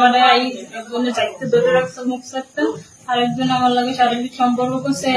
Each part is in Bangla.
মানে একজনের চাইতে ধরে রাখছে মুখ সারতে, আরেকজন আমার লাগে শারীরিক সম্পর্ক করছে।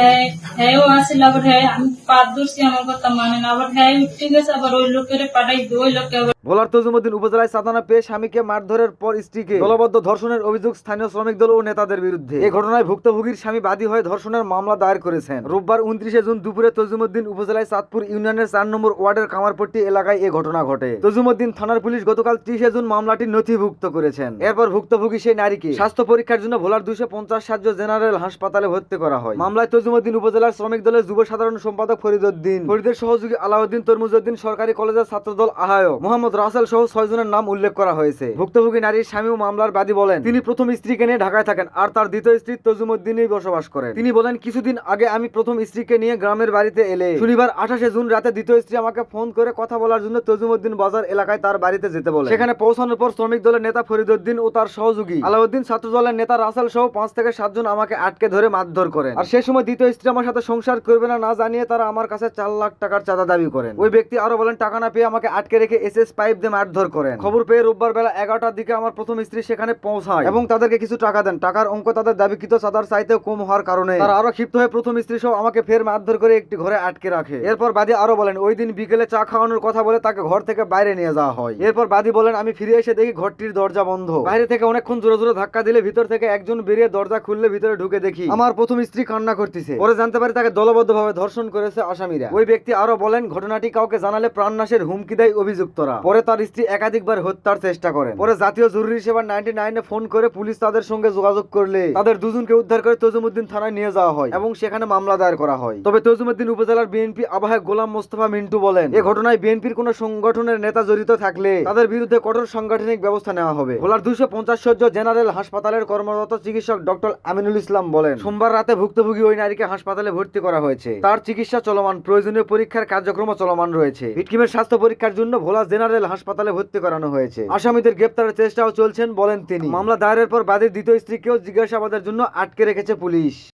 হ্যাঁও আসিল, আবার হ্যাঁ আমি পাত ধরছি, আমার কথা মানে না, আবার হ্যাঁ উঠে গেছে, আবার ওই লোকের পাঠাই ওই লোককে আবার। ভোলার তজুমুদ্দিন উপজেলায় সাদানা পেয়ে স্বামীকে মারধরের পর স্ত্রীকে দলবদ্ধ ধর্ষণের অভিযোগ স্থানীয় শ্রমিক দল ও নেতাদের বিরুদ্ধে। এই ঘটনায় ভুক্তভোগীর স্বামী বাদী হয়ে ধর্ষণের মামলা দায়ের করেছেন। রোববার 29 জুন দুপুরে তজুমুদ্দিন উপজেলায় চাঁদপুর ইউনিয়নের 4 নম্বর ওয়ার্ডের কামারপট্টি এলাকায় এই ঘটনা ঘটে। তজুমুদ্দিন থানার পুলিশ গতকাল 30 জুন মামলাটি নথিভুক্ত করেছেন। এরপর ভুক্তভোগী সেই নারীকে স্বাস্থ্য পরীক্ষার জন্য ভোলার 250 সাহায্য জেনারেল হাসপাতালে ভর্তি করা হয়। মামলায় তজুমুদ্দিন উপজেলার শ্রমিক দলের যুব সাধারণ সম্পাদক ফরিদের সহযোগী আলাউদ্দিন, তরমুজউদ্দিন, সরকারি কলেজের ছাত্রদল আহ্বায়ক মোহাম্মদ রাসেল সহ 6 জনের নাম উল্লেখ করা হয়েছে। ভুক্তভোগী নারীর স্বামী ও মামলার বাদী বলেন, তিনি প্রথম স্ত্রীকে নিয়ে ঢাকায় থাকেন আর তার দ্বিতীয় স্ত্রী তজুমুদ্দিনেই বসবাস করেন। তিনি বলেন, কিছুদিন আগে আমি প্রথম স্ত্রীকে নিয়ে গ্রামের বাড়িতে এলে শনিবার 28 জুন রাতে দ্বিতীয় স্ত্রী আমাকে ফোন করে কথা বলার জন্য তজুমুদ্দিন বাজার এলাকায় তার বাড়িতে যেতে বলে। সেখানে পৌঁছানোর পর শ্রমিক দলের নেতা ফরিদউদ্দিন ও তার সহযোগী আলাউদ্দিন, ছাত্র দলের নেতা রাসেল সহ 5 থেকে 7 জন আমাকে আটকে ধরে মারধর করেন। আর সেই সময় দ্বিতীয় স্ত্রী আমার সাথে সংসার করবে না জানিয়ে তারা আমার কাছে 4 লাখ টাকার চাঁদা দাবি করেন। ওই ব্যক্তি আরো বলেন, টাকা না পেয়ে আমাকে আটকে রেখে এসএস পাইপ দিয়ে মারধর করেন। খবর পেয়ে রোববার বেলা 11টার দিকে আমার প্রথম স্ত্রী সেখানে পৌঁছায় এবং তাদেরকে কিছু টাকা দেন। টাকার অঙ্ক তাদের দাবিকৃত চাঁদার চাইতেও কম হওয়ার কারণে তারা আরো ক্ষিপ্ত হয়ে প্রথম স্ত্রী সহ আমাকে ফের মারধর করে একটি ঘরে আটকে রাখে। এরপর বাদী আরো বলেন, ওই দিন বিকেলে চা খাওয়ানোর কথা বলে তাকে ঘর থেকে বাইরে নিয়ে যাওয়া হয়। এরপর বাদী বলেন, আমি ফিরে এসে দেখি ঘরটির দরজা বন্ধ। বাইরে থেকে অনেকক্ষণ জোরে জোরে ধাক্কা দিলে ভিতর থেকে একজন বেরিয়ে দরজা খুললে ভিতরে ঢুকে দেখি আমার প্রথম স্ত্রী কান্না করতেছে। পরে জানতে পারি তাকে দলবদ্ধভাবে ধর্ষণ করেছে আসামিরা। ওই ব্যক্তি আরো বলেন, ঘটনাটি কাউকে জানালে প্রাণনাশের হুমকি দেয় অভিযুক্তরা। পরে তার স্ত্রী একাধিকবার হত্যার চেষ্টা করেন। পরে জাতীয় জরুরি সেবা 99 ফোন করে পুলিশ তাদের সঙ্গে যোগাযোগ করলে তাদের দুজনকে উদ্ধার করে তজুমুদ্দিন থানায় নিয়ে যাওয়া হয় এবং সেখানে মামলা দায়ের করা হয়। তবে তজুমুদ্দিন উপজেলার বিএনপি আহ্বায়ক গোলাম মোস্তফা মিন্টু বলেন, এই ঘটনায় বিএনপির কোন সংগঠনের নেতা জড়িত থাকলে তাদের বিরুদ্ধে কঠোর সাংগঠনিক ব্যবস্থা নেওয়া হবে। ভোলার 250 সজ্জ জেনারেল হাসপাতালের কর্মরত চিকিৎসক ডক্টর আমিনুল ইসলাম বলেন, সোমবার রাতে ভুক্তভোগী ওই নারীকে হাসপাতালে ভর্তি করা হয়েছে। তার চিকিৎসা চলমান, প্রয়োজনীয় পরীক্ষার কার্যক্রম চলমান রয়েছে। ভিকটিমের স্বাস্থ্য পরীক্ষার জন্য ভোলা জেনারেল হাসপাতালে ভর্তি করানো হয়েছে। আসামিদের গ্রেপ্তারের চেষ্টাও চলছেন বলেন তিনি। মামলা দায়েরের পর বাদীর দ্বিতীয় স্ত্রীকেও জিজ্ঞাসাবাদের জন্য আটকে রেখেছে পুলিশ।